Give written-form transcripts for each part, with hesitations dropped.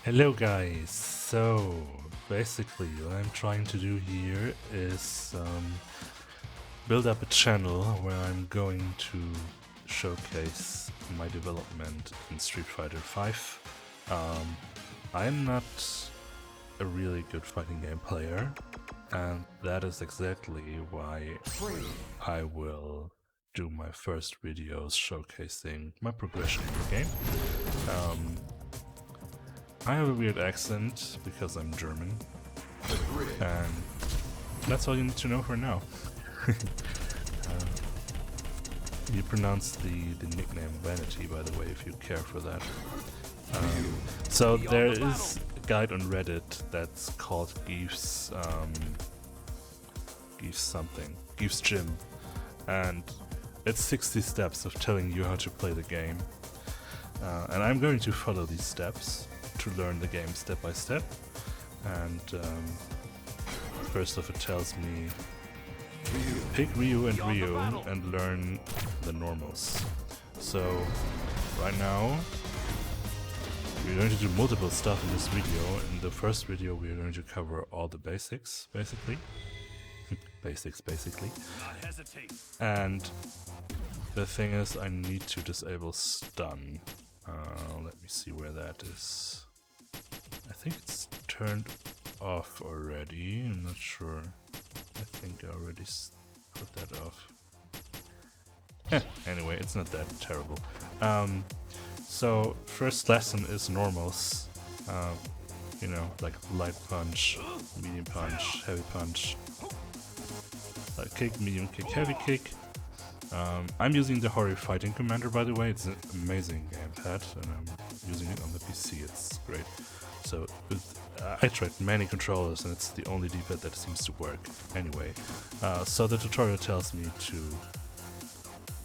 Hello guys, so basically what I'm trying to do here is build up a channel where I'm going to showcase my development in Street Fighter V. I'm not a really good fighting game player, and that is exactly why I will do my first videos showcasing my progression in the game. I have a weird accent because I'm German, and that's all you need to know for now. You pronounce the nickname Vanity, by the way, if you care for that. So there is a guide on Reddit that's called Giefs, Giefs something, Giefs Gym, and it's 60 steps of telling you how to play the game. And I'm going to follow these steps to learn the game step by step. And first off, it tells me pick Ryu and learn the normals. So right now we're going to do multiple stuff in this video. In the first video we're going to cover all the basics, basically. basically. And the thing is, I need to disable stun. Let me see where that is. I think it's turned off already. I'm not sure. I think I already put that off. Anyway, it's not that terrible. So first lesson is normals. You know, like light punch, medium punch, heavy punch, light kick, medium kick, heavy kick. I'm using the Hori Fighting Commander, by the way. It's an amazing gamepad, and I'm using it on the PC. It's great. So I tried many controllers, and it's the only D-pad that seems to work. Anyway, so the tutorial tells me to,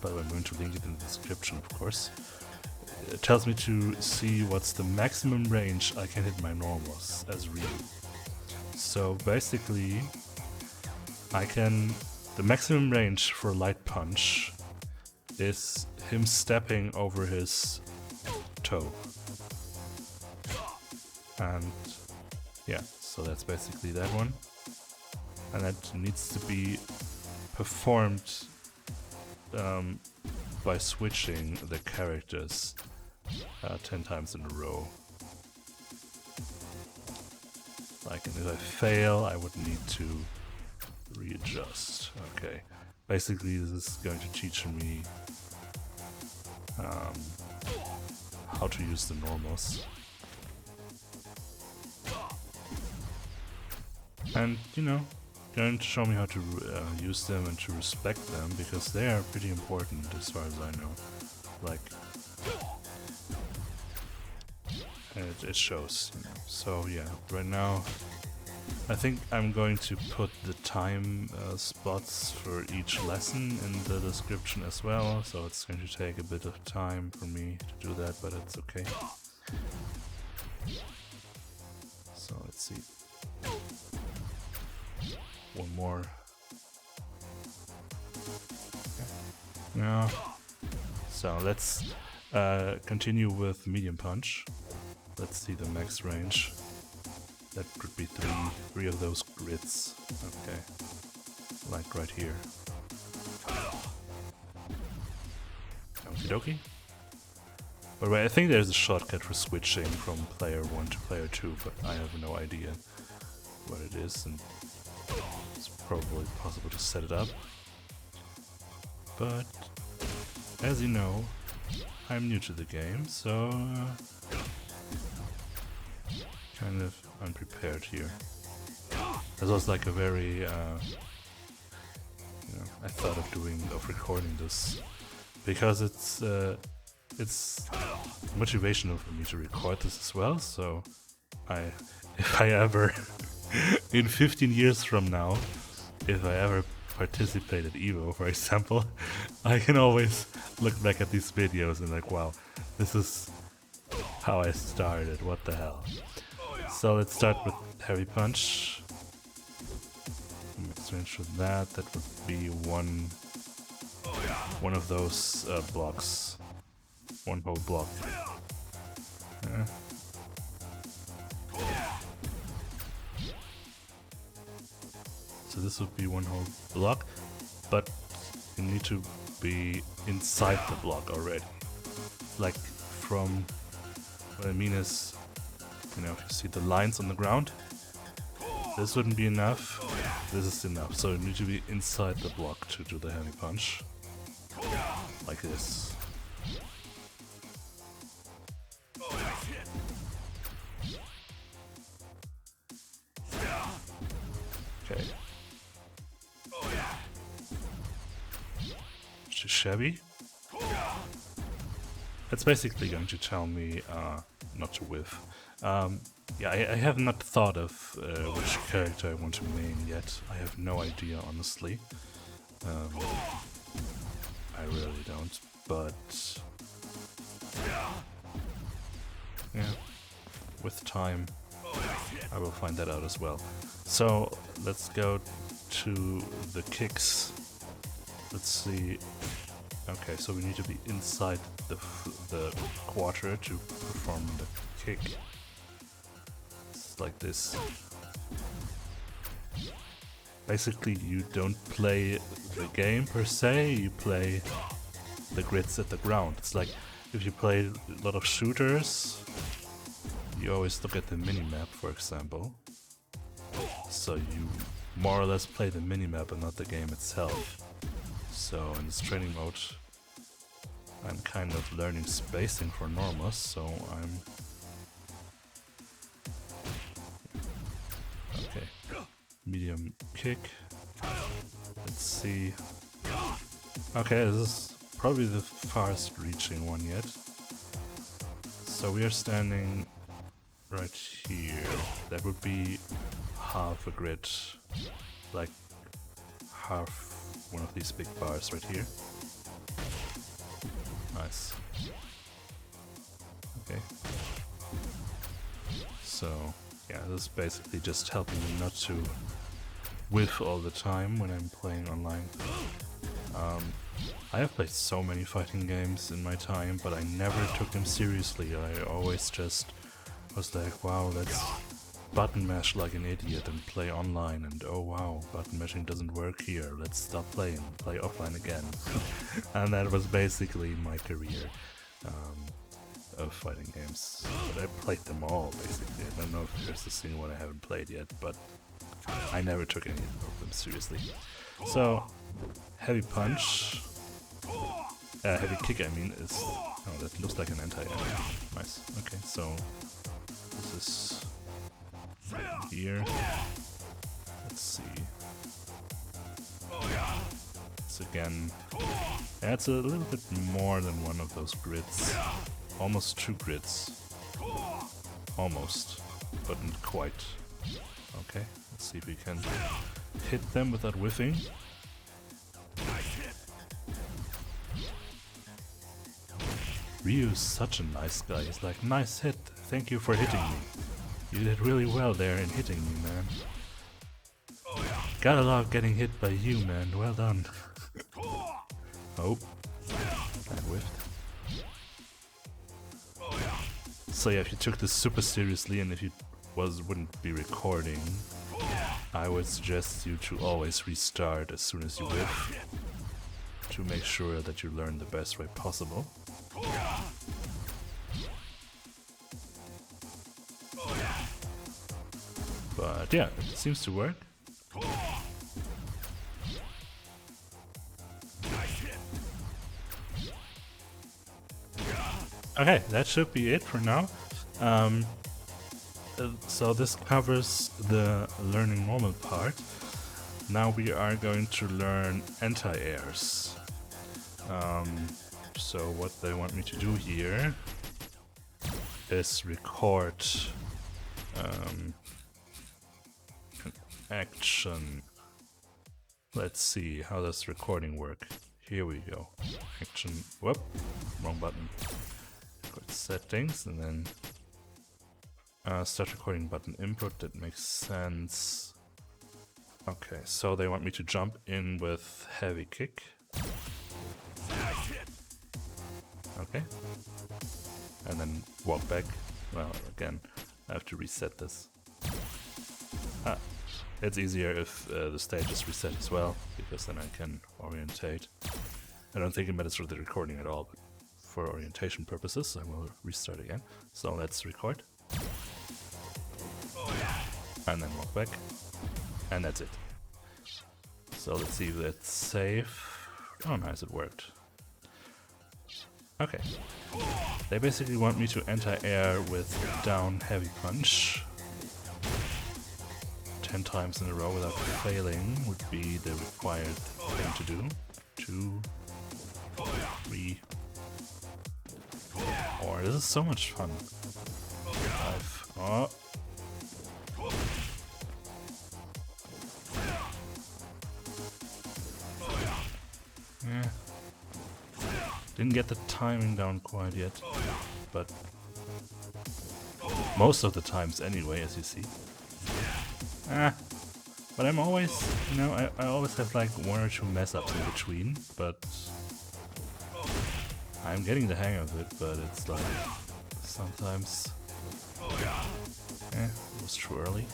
by the way, I'm going to link it in the description, of course. It tells me to see what's the maximum range I can hit my normals as Ryu. So basically, the maximum range for light punch is him stepping over his toe. And yeah, so that's basically that one. And that needs to be performed by switching the characters 10 times in a row. Like, and if I fail, I would need to readjust. Okay, basically this is going to teach me how to use the normals. And, you know, going to show me how to use them and to respect them, because they are pretty important as far as I know. Like, it shows, you know. So yeah, right now I think I'm going to put the time spots for each lesson in the description as well, so it's going to take a bit of time for me to do that, but it's okay. So let's see. One more. Okay. Now, so let's continue with medium punch. Let's see the max range. That could be three of those grids. Okay, like right here. Okie dokie. By the way, I think there's a shortcut for switching from player 1 to player 2, but I have no idea what it is, and it's probably possible to set it up. But as you know, I'm new to the game, so kind of unprepared here. This was like a very, you know, I thought of recording this because it's motivational for me to record this as well. So if I ever, in 15 years from now, if I ever participate at EVO, for example, I can always look back at these videos and like, wow, this is how I started, what the hell. So let's start with heavy punch. Max range for that would be one of those blocks. One whole block. So this would be one whole block, but you need to be inside the block already. Like from, what I mean is, you know, if you see the lines on the ground, this wouldn't be enough, this is enough. So you need to be inside the block to do the heavy punch. Like this. Okay. Too shabby? It's basically going to tell me not to whiff. Yeah, I have not thought of which character I want to main yet. I have no idea, honestly. I really don't, but yeah, with time I will find that out as well. So let's go to the kicks. Let's see. Okay, so we need to be inside the quarter to perform the kick. It's like this. Basically, you don't play the game per se, you play the grids at the ground. It's like if you play a lot of shooters, you always look at the minimap, for example. So you more or less play the minimap and not the game itself. So in this training mode, I'm kind of learning spacing for normals, so I'm... Okay. Medium kick. Let's see. Okay, this is probably the farthest reaching one yet. So we are standing right here. That would be half a grid. Like half one of these big bars right here. Nice. Okay. So, yeah, this is basically just helping me not to whiff all the time when I'm playing online. I have played so many fighting games in my time, but I never took them seriously. I always just was like, wow, let's button mash like an idiot and play online, and oh wow, button mashing doesn't work here, let's stop playing, play offline again. And that was basically my career of fighting games. But I played them all, basically. I don't know if there's a single one I haven't played yet, but I never took any of them seriously. So, heavy punch, heavy kick I mean, is... Oh, that looks like an anti-air. Nice. Okay, so this is here. Let's see. It's again... Yeah, it's a little bit more than one of those grids. Almost 2 grids. Almost, but not quite. Okay, let's see if we can hit them without whiffing. Ryu's such a nice guy. He's like, nice hit, thank you for hitting me. You did really well there in hitting me, man. Gotta love getting hit by you, man. Well done. Oh, I whiffed. So yeah, if you took this super seriously and if you wouldn't be recording, I would suggest you to always restart as soon as you whiff to make sure that you learn the best way possible. But yeah, it seems to work. Okay, that should be it for now. So this covers the learning normal part. Now we are going to learn anti-airs. So what they want me to do here is record an action. Let's see, how does recording work? Here we go. Action, whoop, wrong button. Record settings and then start recording button input, that makes sense. Okay, so they want me to jump in with heavy kick. Okay. And then walk back. Well, again, I have to reset this. Ah, it's easier if the stage is reset as well, because then I can orientate. I don't think it matters for the recording at all, but for orientation purposes I will restart again. So let's record. And then walk back. And that's it. So let's see if that's safe. Oh nice, it worked. Okay. They basically want me to anti-air with down heavy punch. 10 times in a row without failing would be the required thing to do. 2, 3, 4. This is so much fun. 5. Oh. Yeah. Didn't get the timing down quite yet, but most of the times anyway, as you see. But I'm always, you know, I always have like 1 or 2 mess ups in between, but I'm getting the hang of it, but it's like sometimes, it was too early.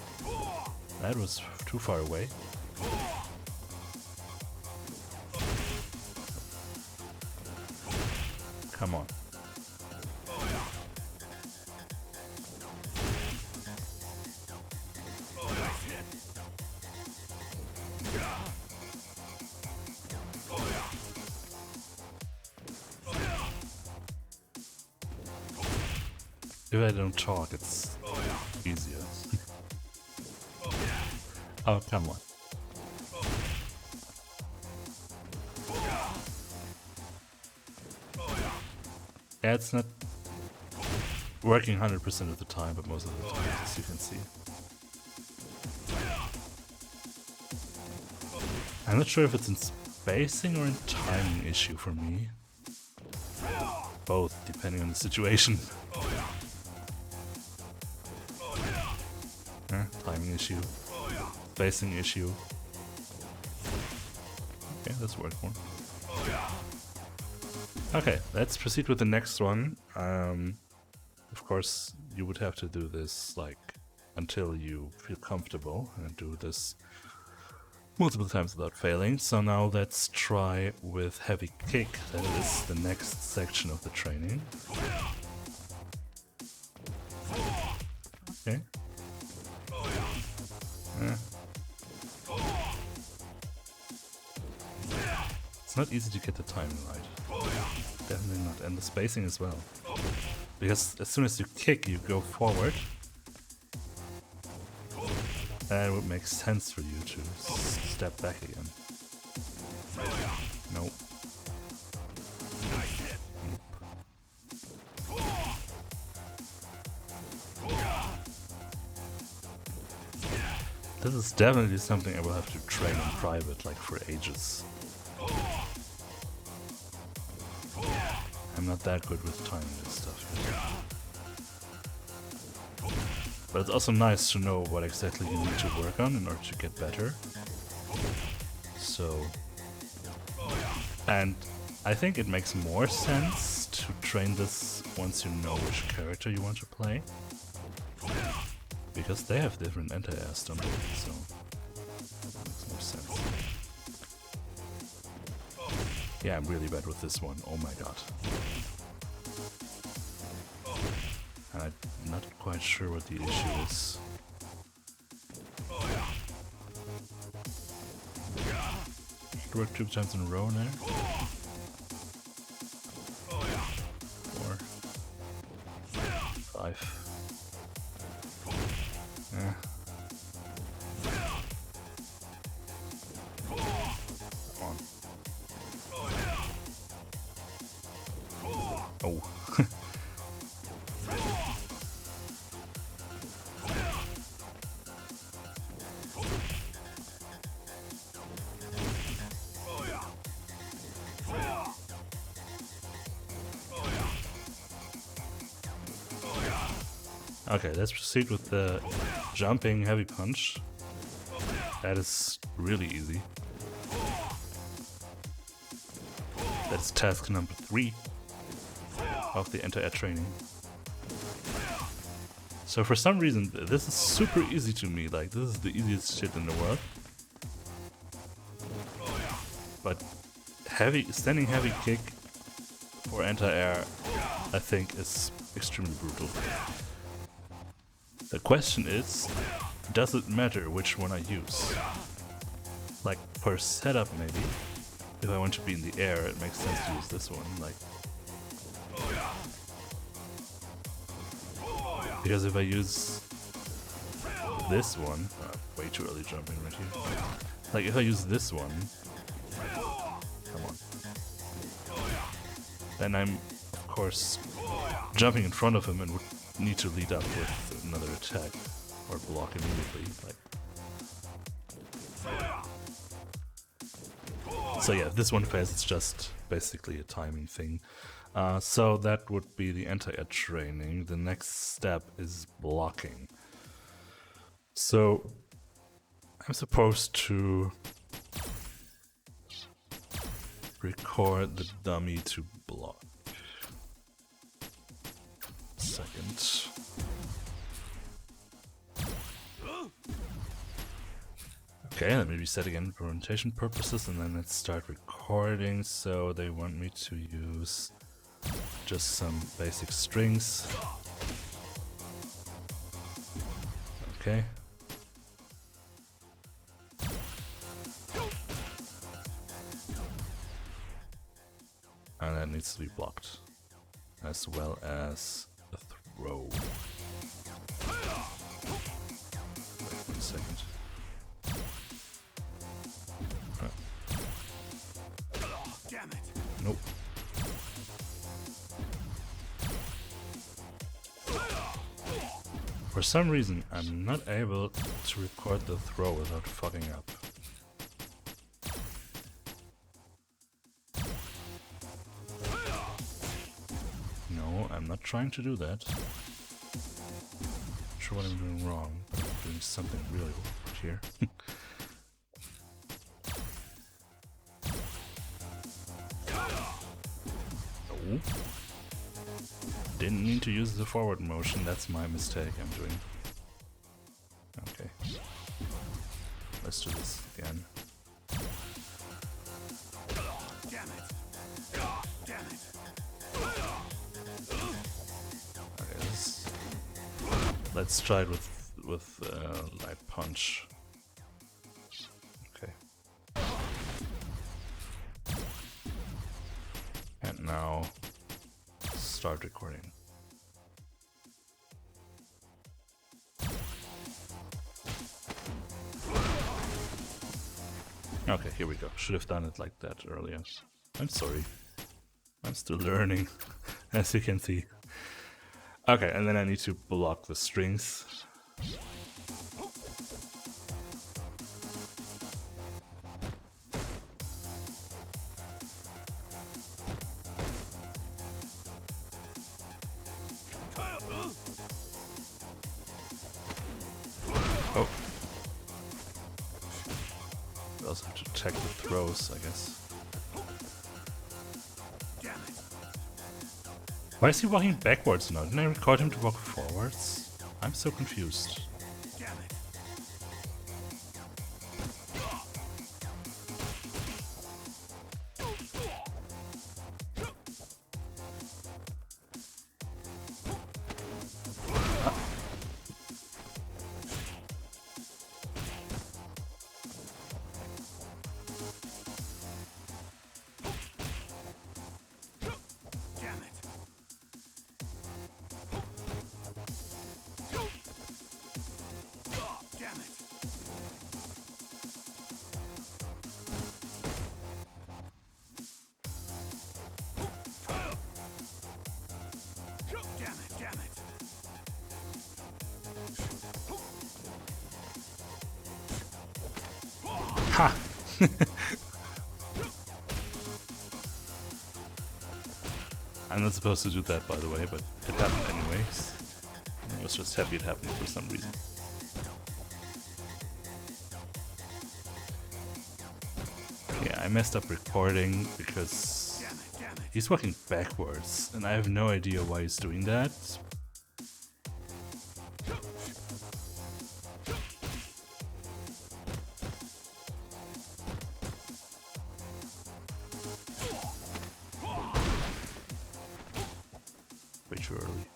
That was too far away. Come on. If I don't talk, it's easier. Oh, come on. Yeah, it's not working 100% of the time, but most of the time, as you can see. I'm not sure if it's in spacing or in timing issue for me. Both, depending on the situation. Timing issue, spacing issue. Okay, that's worked one. Okay, let's proceed with the next one. Of course, you would have to do this like until you feel comfortable and do this multiple times without failing. So now let's try with heavy kick. That is the next section of the training. Okay. It's not easy to get the timing right. Definitely not. And the spacing as well. Because as soon as you kick, you go forward. And it would make sense for you to step back again. Nope. This is definitely something I will have to train in private, like for ages. I'm not that good with timing and stuff. But it's also nice to know what exactly you need to work on in order to get better. So... And I think it makes more sense to train this once you know which character you want to play. Because they have different anti-airs, don't they? So it makes more sense. Yeah, I'm really bad with this one. Oh my god. And I'm not quite sure what the issue is. Should work 2 times in a row now. 4, 5. Yeah. Come on. Oh. Okay, let's proceed with the jumping heavy punch. That is really easy. That's task number 3 of the anti-air training. So for some reason, this is super easy to me. Like, this is the easiest shit in the world. But standing heavy kick for anti-air, I think, is extremely brutal. The question is, does it matter which one I use? Like, for setup maybe, if I want to be in the air, it makes sense to use this one. Like, because if I use this one, way too early jumping right here. Like, if I use this one, come on, then I'm, of course, jumping in front of him and would need to lead up with another attack or block immediately. Like, so yeah, this one phase is just basically a timing thing. So that would be the anti-air training. The next step is blocking. So I'm supposed to record the dummy to block. Second. Okay, let me reset again for orientation purposes, and then let's start recording. So they want me to use just some basic strings. Okay. And that needs to be blocked, as well as a throw. Wait 1 second. Damn it. Nope. For some reason, I'm not able to record the throw without fucking up. No, I'm not trying to do that. Not sure what I'm doing wrong, but I'm doing something really awkward here. No. Didn't mean to use the forward motion, that's my mistake I'm doing. Okay. Let's do this again. Damn it. Damn it. Okay, let's try it with light punch. Okay. And now start recording. Okay, here we go. Should have done it like that earlier. I'm sorry. I'm still learning, as you can see. Okay, and then I need to block the strings. Oh. We also have to check the throws, I guess. Why is he walking backwards now? Didn't I record him to walk forwards? I'm so confused. Ha! I'm not supposed to do that, by the way, but it happened anyways. I was just happy it happened for some reason. Yeah, I messed up recording because he's walking backwards, and I have no idea why he's doing that. too early.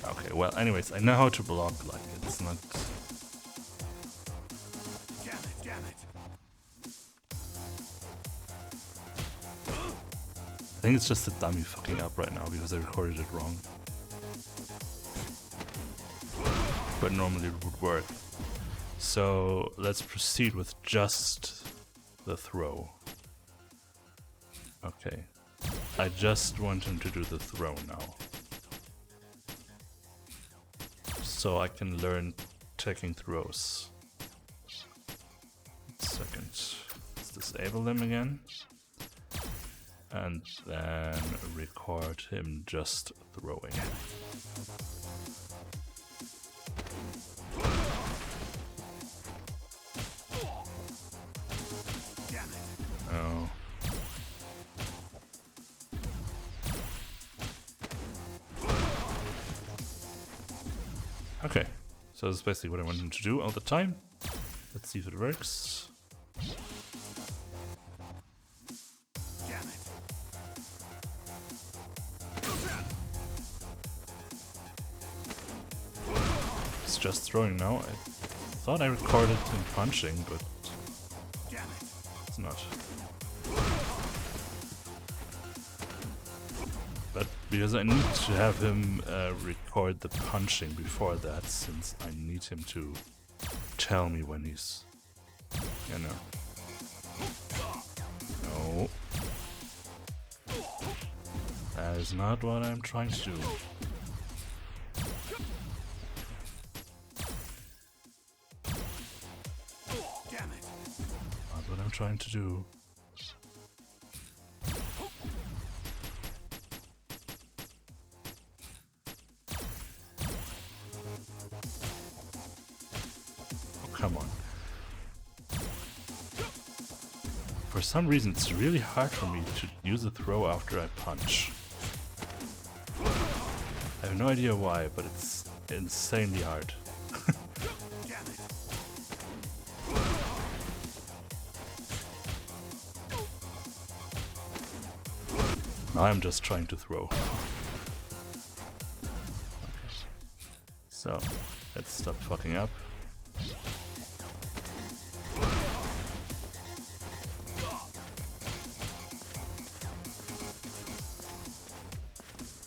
Okay, well, anyways, I know how to block, like, it's not... Damn it, damn it. I think it's just the dummy fucking up right now because I recorded it wrong. But normally it would work. So let's proceed with just the throw. Okay. I just want him to do the throw now. So I can learn taking throws. Second. Let's disable them again. And then record him just throwing. Oh. Okay, so that's basically what I want him to do all the time. Let's see if it works. It's just throwing now. I thought I recorded him punching, but it's not. But because I need to have him record the punching before that, since I need him to tell me when he's, you know. No. That is not what I'm trying to do. Not what I'm trying to do. Come on. For some reason, it's really hard for me to use a throw after I punch. I have no idea why, but it's insanely hard. Now I'm just trying to throw. Okay. So, let's stop fucking up.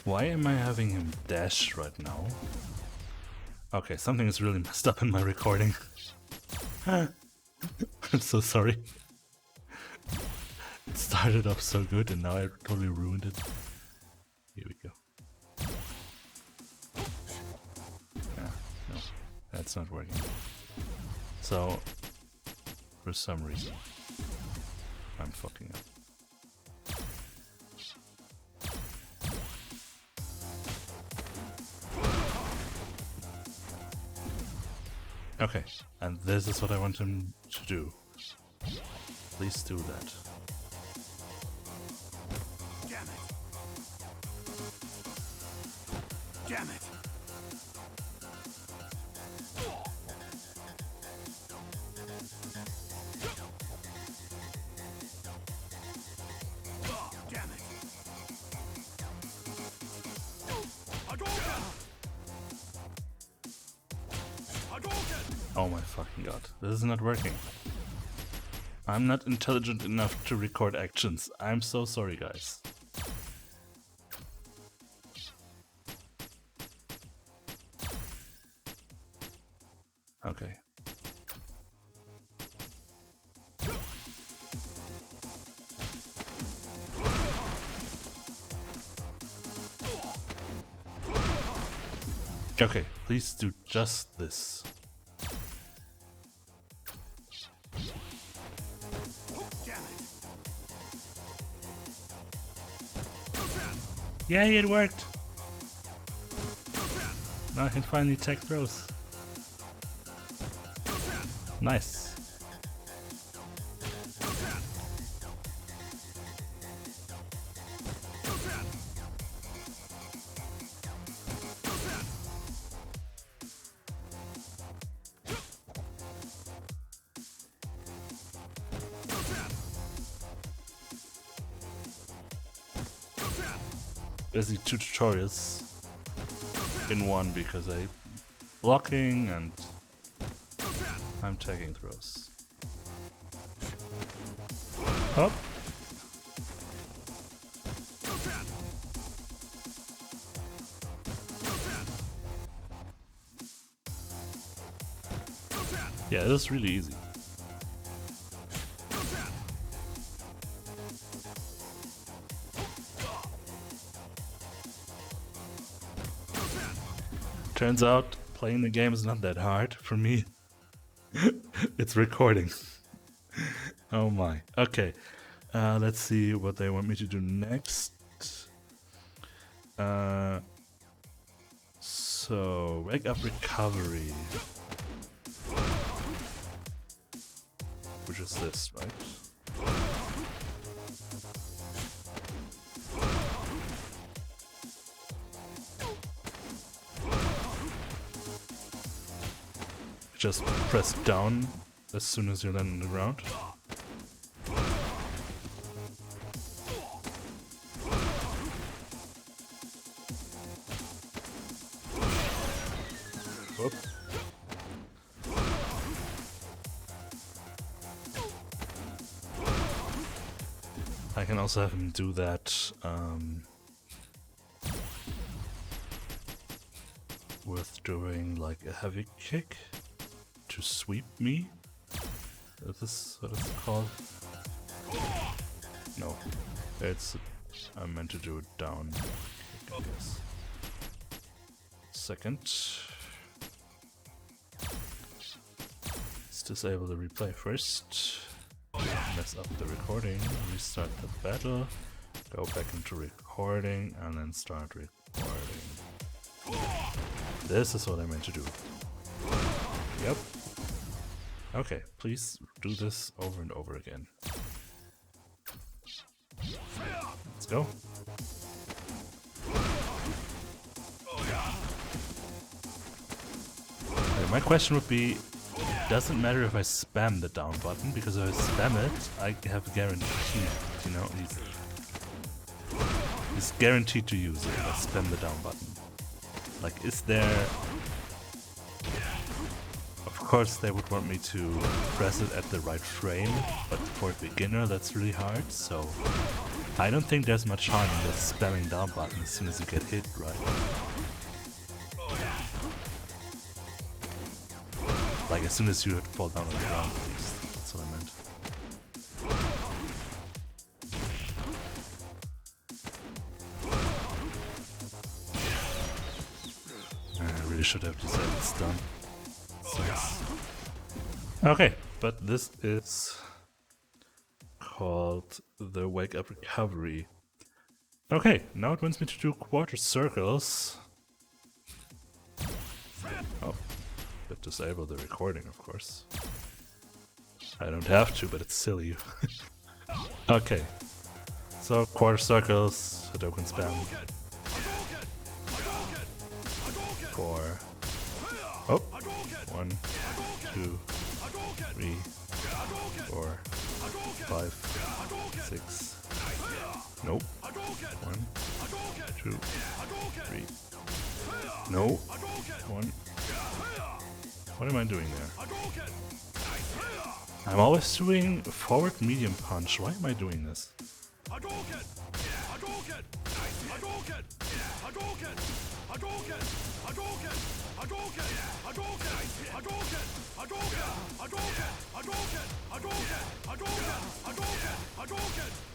Why am I having him dash right now? Okay, something is really messed up in my recording. I'm so sorry. It started off so good and now I totally ruined it. Here we go. Yeah, no, that's not working. So, for some reason, I'm fucking up. Okay, and this is what I want him to do. Please do that. Damn it. Damn it. Damn it. Oh my fucking god, this is not working. I'm not intelligent enough to record actions. I'm so sorry, guys. Okay. Okay, please do just this. Yay, it worked! Now I can finally tech throws. Nice. basically 2 tutorials in one because I blocking and I'm tagging throws. Up. Yeah, it is really easy. Turns out playing the game is not that hard for me. It's recording. Oh my. Okay. Let's see what they want me to do next. So, wake up recovery. Which is this, right? Just press down as soon as you land on the ground. Whoop. I can also have him do that with doing like a heavy kick to sweep me. Is this what it's called? No, it's I meant to do it down kick, I guess. Second, let's disable the replay first. Mess up the recording, restart the battle, go back into recording, and then start recording. This is what I meant to do. Yep. Okay, please do this over and over again. Let's go. Okay, my question would be, doesn't matter if I spam the down button, because if I spam it, I have guaranteed, you know, he's guaranteed to use it if I spam the down button. Like, is there... Of course they would want me to press it at the right frame, but for a beginner that's really hard, so... I don't think there's much harm in just spamming down button as soon as you get hit, right? Like, as soon as you fall down on the ground, at least. That's what I meant. I really should have decided it's done. Sucks. Okay, but this is called the Wake Up Recovery. Okay, now it wants me to do quarter circles. Oh. But disable the recording, of course. I don't have to, but it's silly. Okay. So, quarter circles, Hadoken spam. 4. Oh! 1, 2, 3, 4, 5, 6. Nope. 1, 2, 3. No. 1. What am I doing there? I'm always doing forward medium punch. Why am I doing this?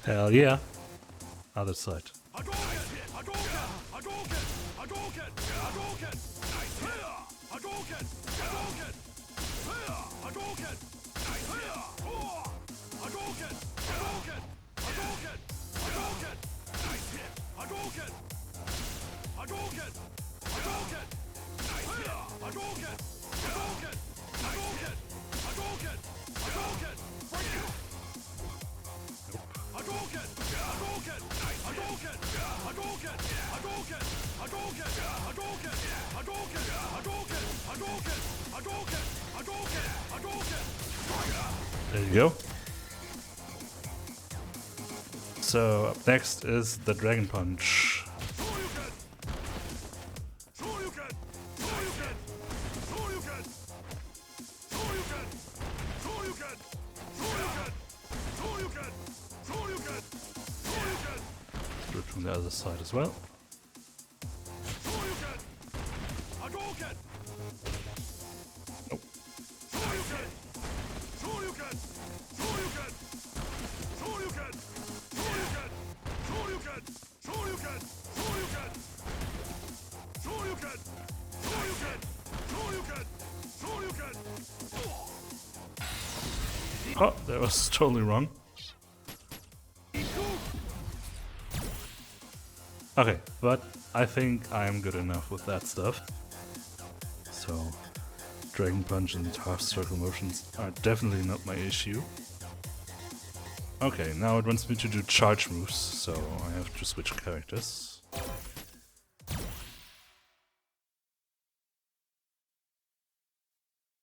Hell yeah. Other side. There you go. So up next is the Dragon Punch. Do it from the other side as well. Nope. Oh, that was totally wrong. Okay, but I think I am good enough with that stuff. So, Dragon Punch and half circle motions are definitely not my issue. Okay, now it wants me to do charge moves, so I have to switch characters.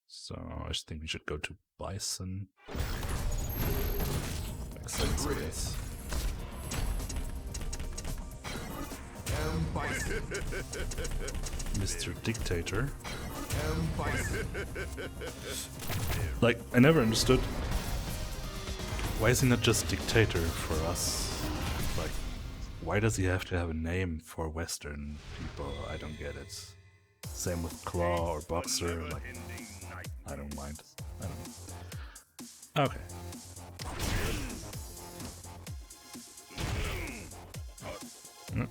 So I just think we should go to Bison. Makes sense, I guess. Mr. Dictator. Like, I never understood. Why is he not just Dictator for us? Like, why does he have to have a name for Western people? I don't get it. Same with Claw or Boxer. Like, I don't mind. I don't know. Okay. Mm.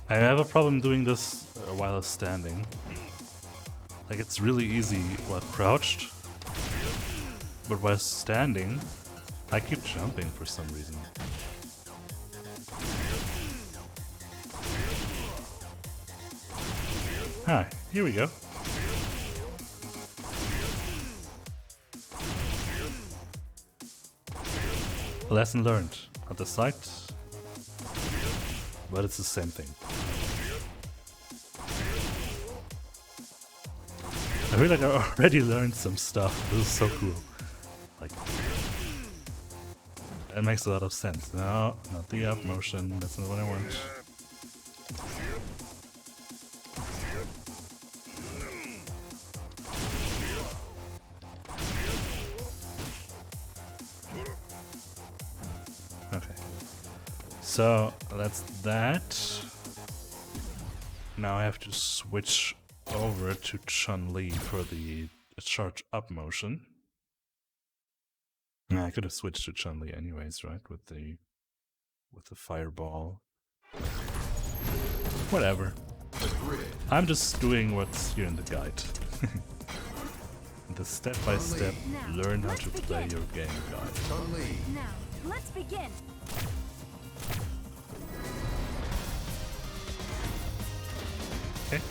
I have a problem doing this while standing. Like, it's really easy while crouched, but while standing, I keep jumping for some reason. Ah, here we go. Lesson learned. At the side, but it's the same thing. I feel like I already learned some stuff. This is so cool. Like, it makes a lot of sense. No, not the up motion. That's not what I want. Okay. So that's that. Now I have to switch over to Chun-Li for the charge up motion. I could have switched to Chun-Li anyways, right? With the fireball. Whatever. I'm just doing what's here in the guide. The step-by-step learn how to play your game guide. Now, let's begin. Okay.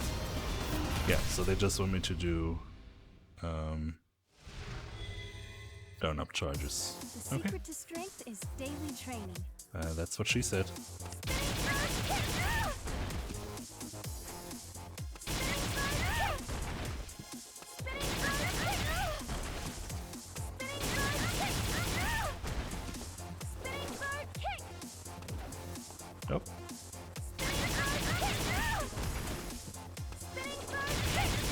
Yeah, so they just want me to do down up charges. The Okay. secret to strength is daily training. That's what she said. Oh.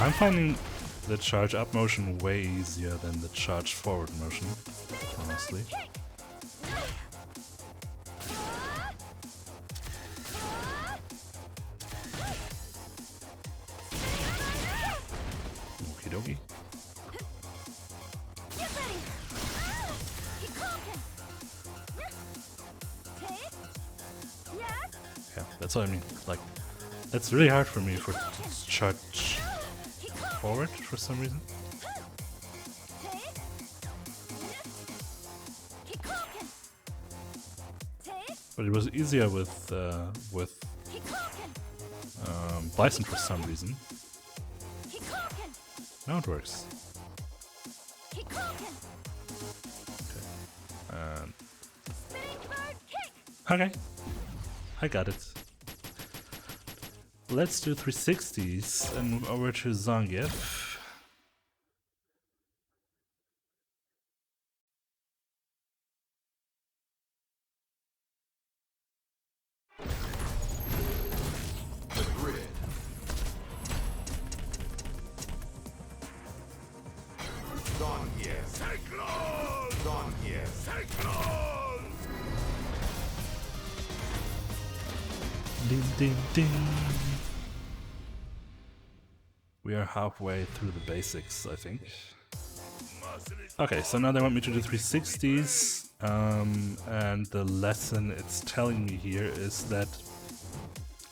I'm finding the charge up motion way easier than the charge forward motion, honestly. Okie dokie. Yeah, that's what I mean. Like, it's really hard for me for charge forward for some reason. But it was easier with Bison for some reason. Now it works. Keep cooking. And Spinning bird kick. okay, I got it. Let's do 360s and move over to Gief. Ding ding ding. We are halfway through the basics, I think. Okay, so now they want me to do 360s, and the lesson it's telling me here is that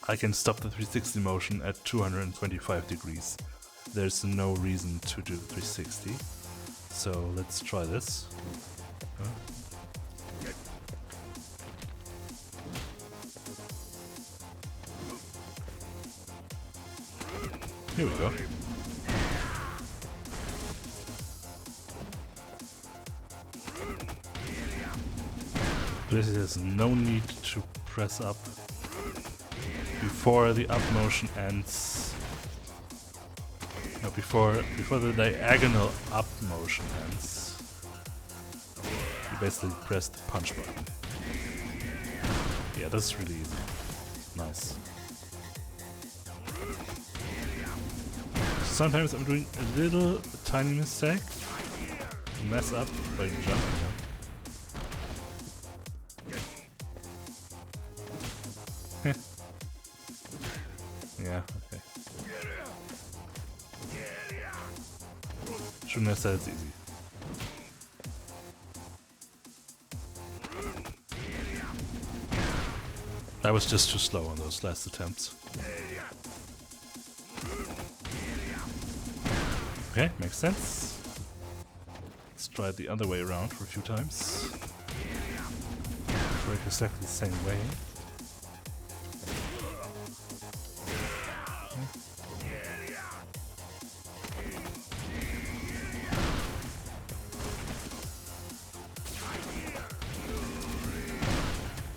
I can stop the 360 motion at 225 degrees. There's no reason to do 360, so let's try this. Here we go. There's no need to press up before the up motion ends. No, before the diagonal up motion ends. You basically press the punch button. Yeah, that's really easy. Nice. Sometimes I'm doing a little tiny mistake. Mess up by jumping. Yeah, okay. Shouldn't have said it's easy. I was just too slow on those last attempts. Okay, makes sense. Let's try it the other way around for a few times. Work exactly the same way.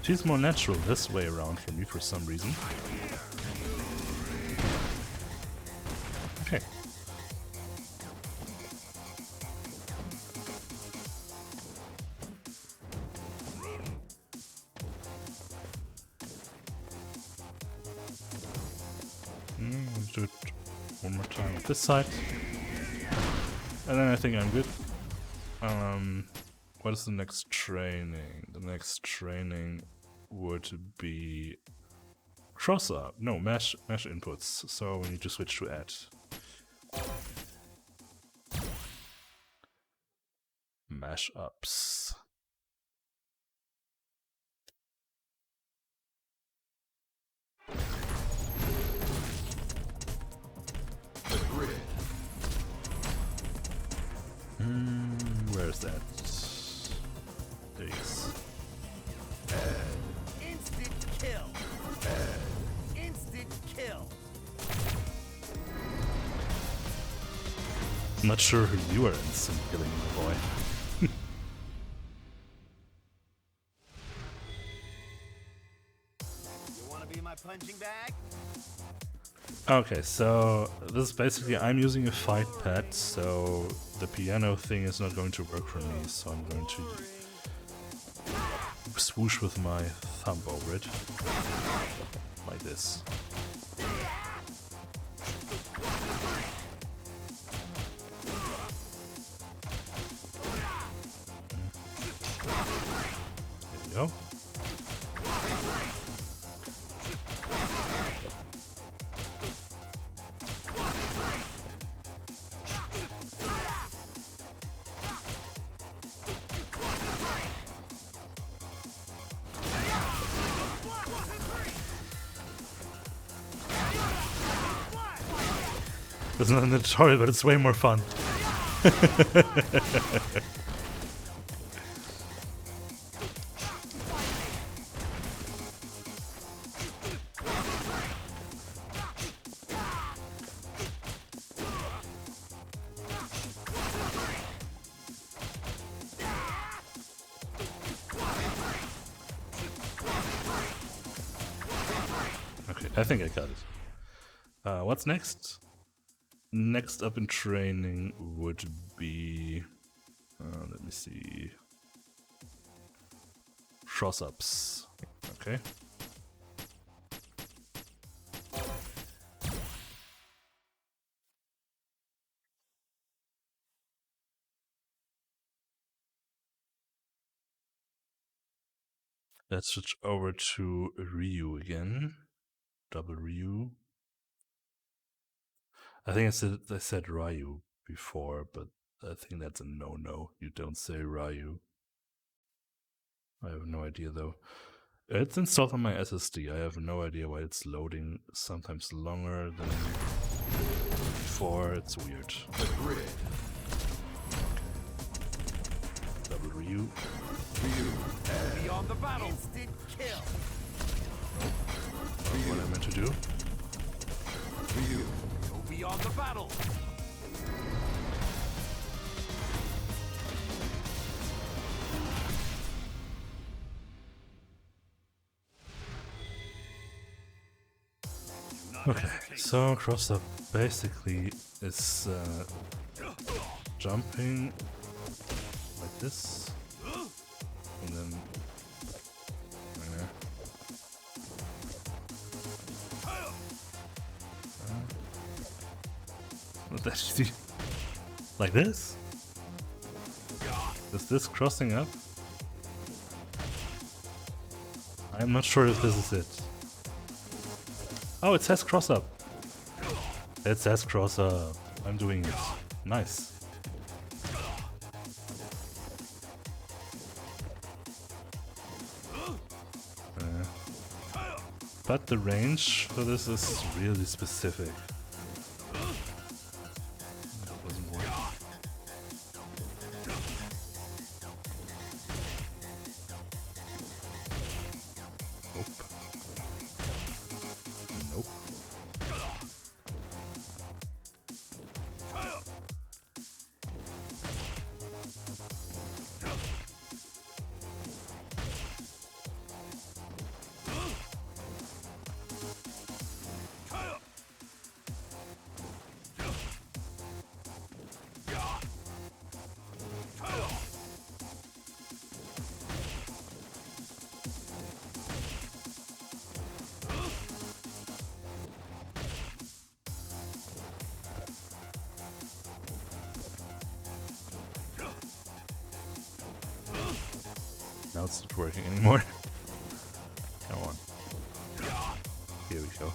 She's more natural this way around for me for some reason. Okay. Let's do it one more time with this side. And then I think I'm good. What is the next training? The next training would be cross up. No, mesh inputs. So we need to switch to add. Mash ups. Where is that? There he is. Instant kill. Instant kill. I'm not sure who you are instant killing, my boy. You wanna be my punching bag? Okay, so this is basically, I'm using a fight pad, so the piano thing is not going to work for me, so I'm going to swoosh with my thumb over it, like this. There we go. It's not in the tutorial, but it's way more fun. I think I got it. What's next? Next up in training would be... let me see... cross-ups. Okay. Let's switch over to Ryu again. Double Ryu. I think I said Ryu before, but I think that's a no-no. You don't say Ryu. I have no idea though. It's installed on my SSD. I have no idea why it's loading sometimes longer than before. It's weird. The grid. Double Ryu. Beyond the battle. Instant kill. What I meant to do? Ryu. Go beyond the battle. Okay, so cross up basically is jumping like this, and then what that easy? Like this? Is this crossing up? I'm not sure if this is it. Oh, it says cross up. It says cross up. I'm doing it. Nice. But the range for this is really specific. That wasn't working. Nope. Now it's not working anymore. Come on. Here we go.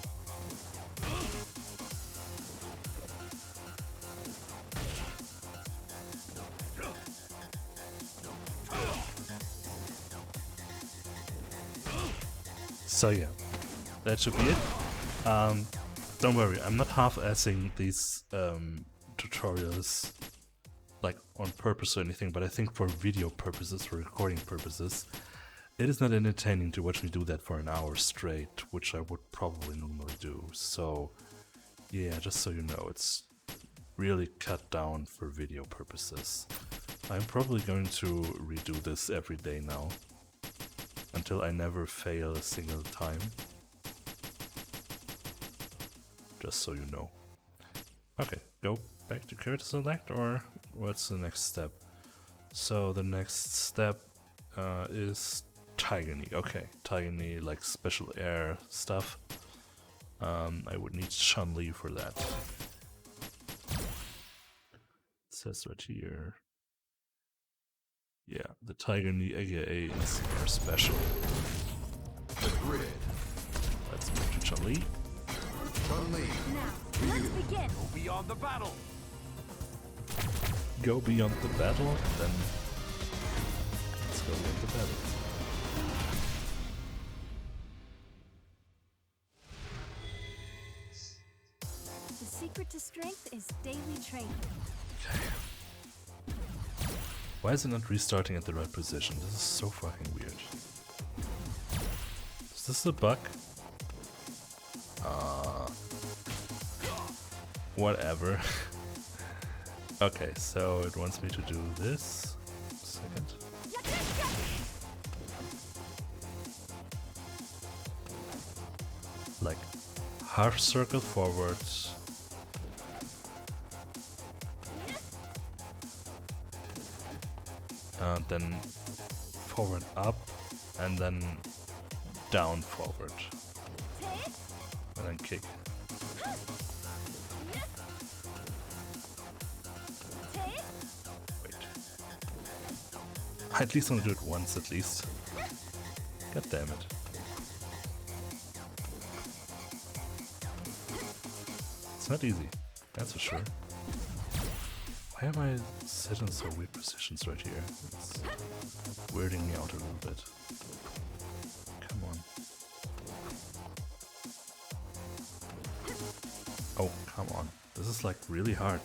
So yeah, that should be it. Don't worry, I'm not half-assing these tutorials like on purpose or anything, but I think for video purposes, for recording purposes, it is not entertaining to watch me do that for an hour straight, which I would probably normally do. So yeah, just so you know, it's really cut down for video purposes. I'm probably going to redo this every day now, until I never fail a single time. Just so you know. Okay, go back to character select, or what's the next step? So the next step is Tiger Knee. Okay, Tiger Knee, like special air stuff. I would need Chun-Li for that. It says right here. Yeah, the Tiger Knee aka is air special. The grid. Let's move to Chun-Li. Chun-Li. Now, let's begin. Go beyond the battle. Go beyond the battle, then let's go beyond the battle. The secret to strength is daily training. Okay. Why is it not restarting at the right position? This is so fucking weird. Is this a bug? Whatever. Okay, so it wants me to do this. Second. Like half circle forward. Then forward up, and then down forward. And then kick. Wait. I at least want to do it once at least. God damn it. It's not easy, that's for sure. Why am I set in so weird positions right here? It's weirding me out a little bit. Come on. Oh, come on. This is like really hard.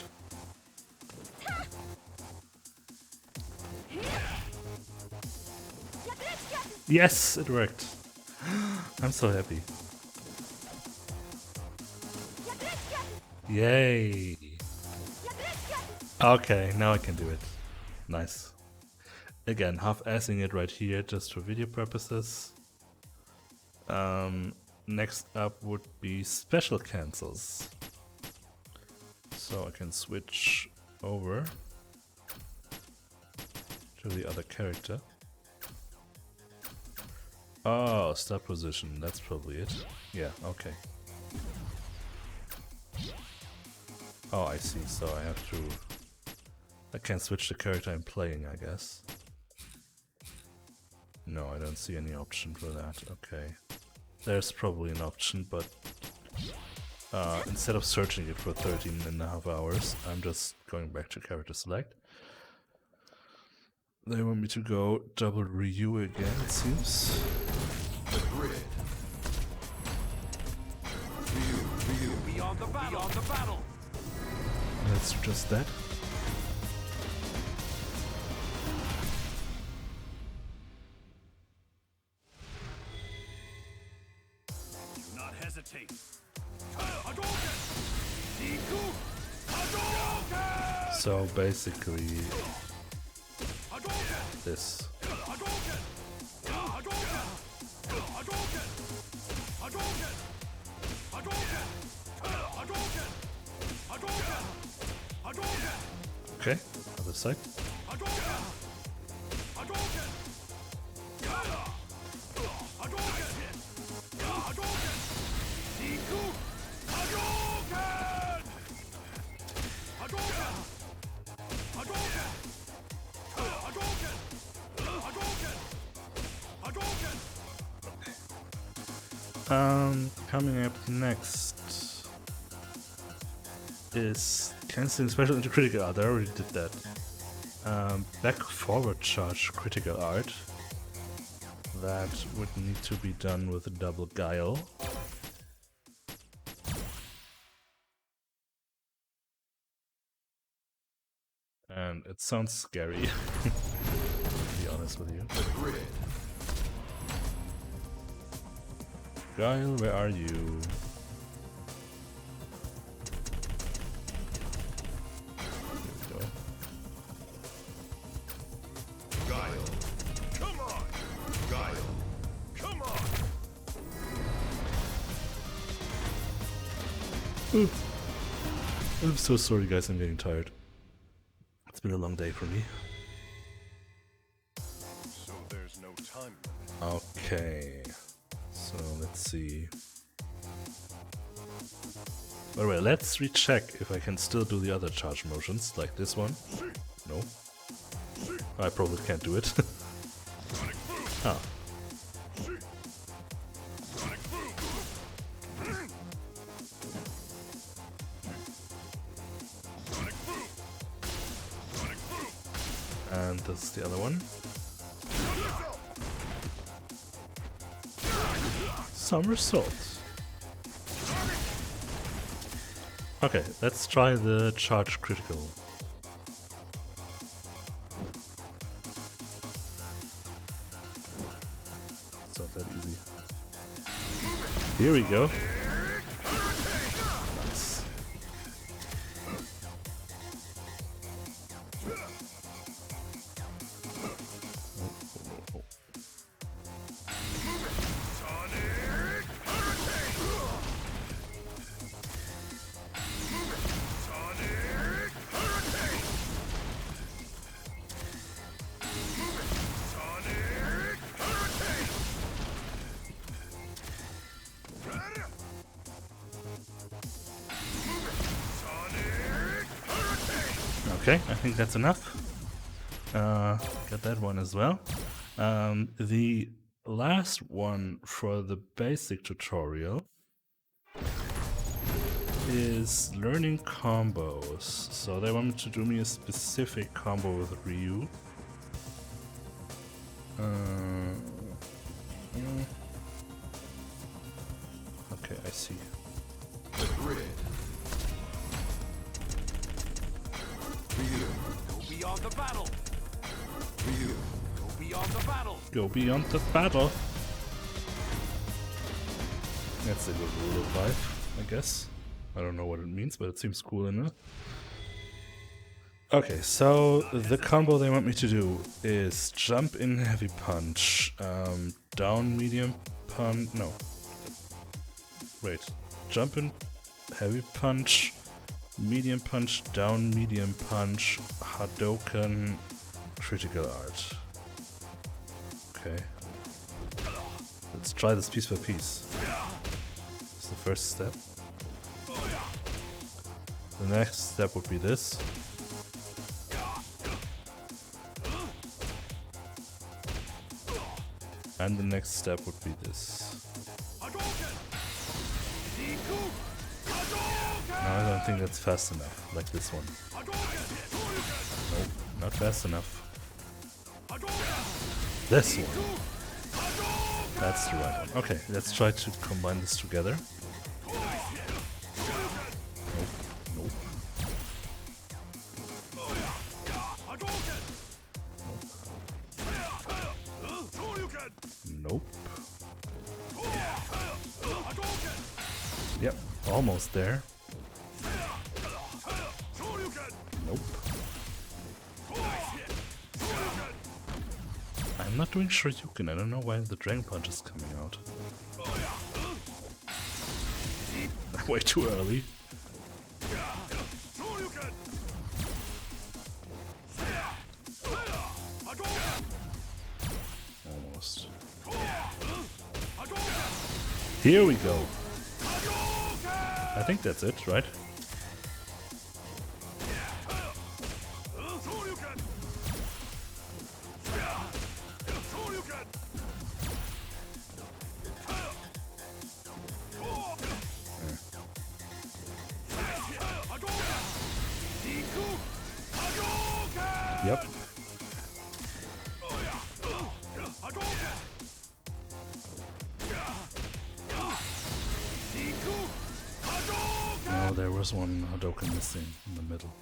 Yes, it worked. I'm so happy. Yay. Okay, now I can do it. Nice. Again, half-assing it right here just for video purposes. Next up would be special cancels. So I can switch over to the other character. Oh, start position, that's probably it. Yeah, okay. Oh, I see, so I have to... I can't switch the character I'm playing, I guess. No, I don't see any option for that, okay. There's probably an option, but... instead of searching it for 13.5 hours, I'm just going back to character select. They want me to go double Ryu again, it seems. The grid. Ryu. Beyond the battle. Let's do just that. Do not hesitate. So basically this. Okay, other side. Coming up next is canceling special into critical art. I already did that. Back forward charge critical art. That would need to be done with a double guile. And it sounds scary, to be honest with you. The grid. Guile, where are you? Here we go. Guile. Come on. Guile. Come on. I'm so sorry guys, I'm getting tired. It's been a long day for me. So there's no time limit. Okay. So let's see. By the way, let's recheck if I can still do the other charge motions, like this one. No. I probably can't do it. Ah. And this is the other one. Somersault. Okay, let's try the charge critical. It's not that easy. Here we go. Nice. Okay, I think that's enough. Got that one as well. The last one for the basic tutorial is learning combos. So they want me to do me a specific combo with Ryu. Okay, I see. The grid. Ryu. Go beyond the battle. Ryu. Go beyond the battle. Go beyond the battle. That's a good rule of life, I guess. I don't know what it means, but it seems cool enough. Okay, so the combo they want me to do is jump in heavy punch, down medium punch, no. Wait, jump in heavy punch, medium punch, down medium punch, Hadouken, critical art. Okay. Let's try this piece by piece. That's the first step. The next step would be this. And the next step would be this. No, I don't think that's fast enough, like this one. Nope, not fast enough. This one. That's the right one. Okay, let's try to combine this together. Nope. Nope. Yep, almost there. Nope. I'm not doing Shoryuken, I don't know why the Dragon Punch is coming out. Way too early. Almost. Here we go. I think that's it, right? Yep. No, there was one Hadouken missing in the middle.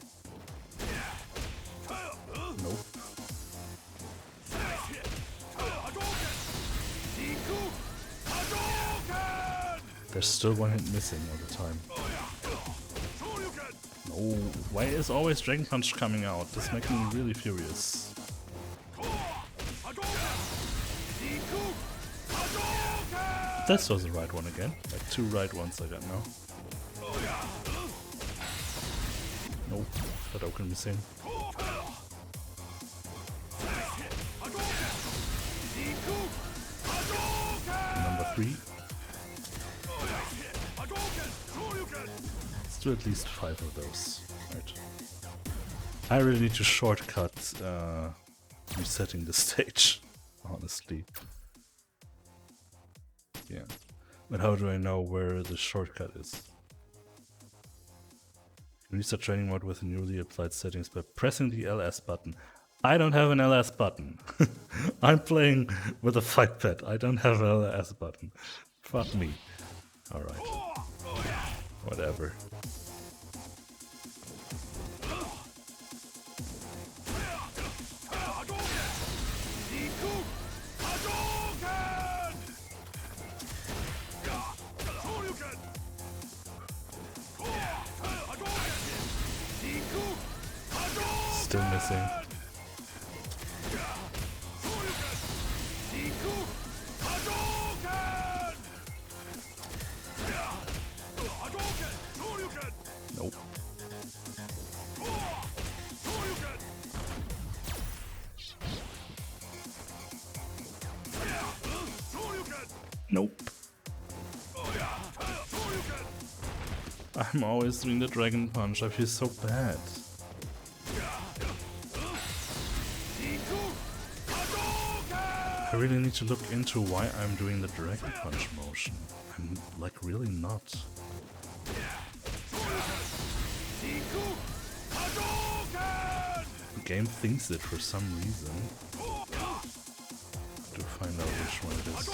Nope. There's still one hit missing all the time. No, why is always Dragon Punch coming out? This makes me really furious. This was the right one again. Like two right ones I got now. Nope, Hadouken missing. Number 3. Let's do at least 5 of those. Right. I really need to shortcut resetting the stage, honestly. Yeah. But how do I know where the shortcut is? Restart training mode with newly applied settings by pressing the LS button. I don't have an LS button. I'm playing with a fight pad. I don't have an LS button. Fuck me. Alright. Whatever. Still missing. Nope. Nope. I'm always doing the Dragon Punch. I feel so bad. I really need to look into why I'm doing the Dragon Punch motion. I'm like really not. The game thinks it for some reason. To find out which one it is.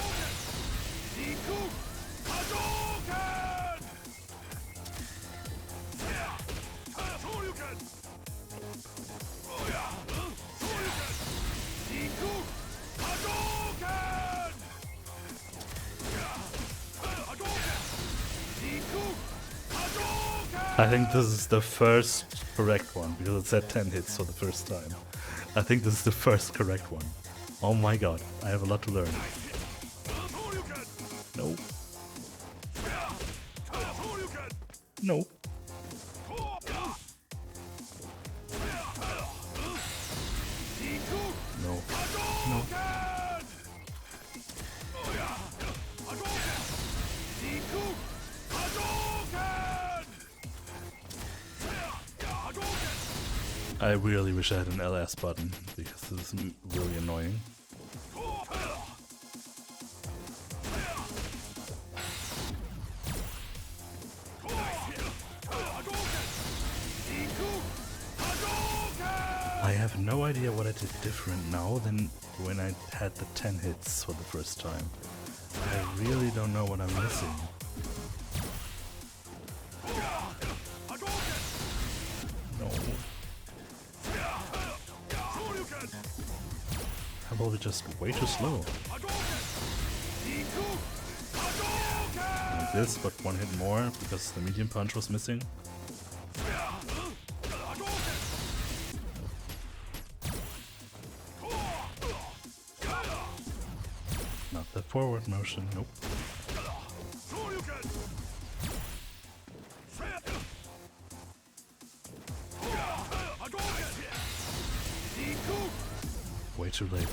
I think this is the first correct one, because it said 10 hits for the first time. I think this is the first correct one. Oh my god, I have a lot to learn. No. No. No. No. I really wish I had an LS button, because this is really annoying. I have no idea what I did different now than when I had the 10 hits for the first time. I really don't know what I'm missing. No. I'm probably just way too slow. Like this, but one hit more because the medium punch was missing. Not the forward motion, nope. Way too late.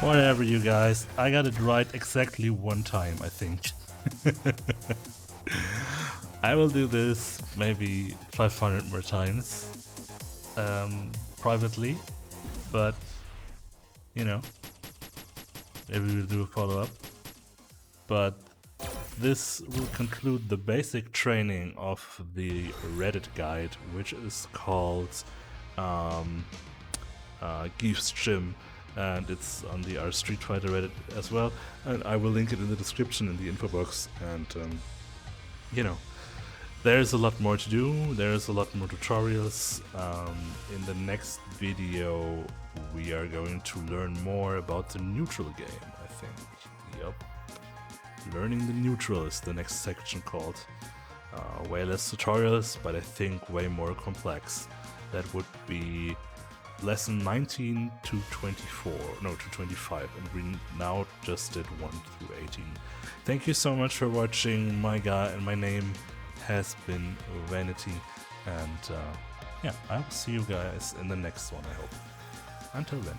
Whatever, you guys. I got it right exactly one time, I think. I will do this maybe 500 more times. Privately. But, you know. Maybe we'll do a follow-up. But this will conclude the basic training of the Reddit guide, which is called Giefs Gym, and it's on the R Street Fighter Reddit as well, and I will link it in the description in the info box. And you know, there's a lot more to do, there's a lot more tutorials. In the next video we are going to learn more about the neutral game, I think. Yep. Learning the neutral is the next section called. Way less tutorials, but I think way more complex. That would be lesson 19 to 24, no, to 25, and we now just did 1 through 18. Thank you so much for watching, my guy, and my name has been Vanity, and yeah, I will see you guys in the next one, I hope. Until then.